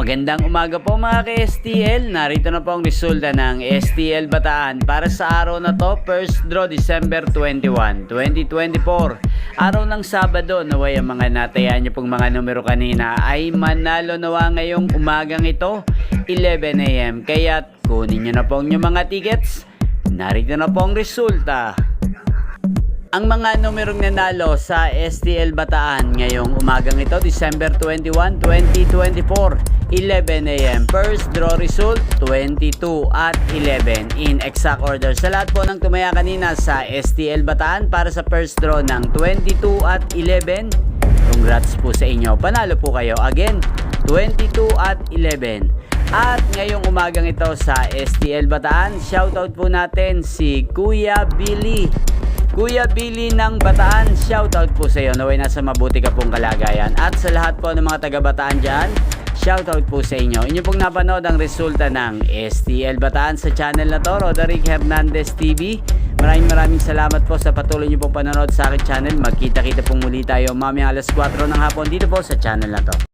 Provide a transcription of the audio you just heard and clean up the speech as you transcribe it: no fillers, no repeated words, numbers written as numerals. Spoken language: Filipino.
Magandang umaga po mga ka-STL. Narito na po ang resulta ng STL Bataan para sa araw na to, first draw December 21, 2024. Araw ng Sabado, naway ang mga natayan niyo pong mga numero kanina ay manalo nawa ngayong umagang ito, 11 AM. Kaya kunin niyo na po ang inyong mga tickets. Narito na po ang resulta. Ang mga numerong nanalo sa STL Bataan ngayong umagang ito, December 21, 2024, 11 AM. First draw result, 22 at 11 in exact order. Sa lahat po ng tumaya kanina sa STL Bataan para sa first draw ng 22 at 11, congrats po sa inyo. Panalo po kayo. Again, 22 at 11. At ngayong umagang ito sa STL Bataan, shoutout po natin si Kuya Billy. Kuya Billy ng Bataan, shoutout po sa iyo. Naway nasa mabuti ka pong kalagayan. At sa lahat po ng mga taga Bataan dyan, shoutout po sa inyo. Inyo pong napanood ang resulta ng STL Bataan sa channel na to, Roderick Hernandez TV. Maraming salamat po sa patuloy nyo pong panonood sa aking channel. Magkita-kita pong muli tayo mamayang alas 4 ng hapon dito po sa channel na to.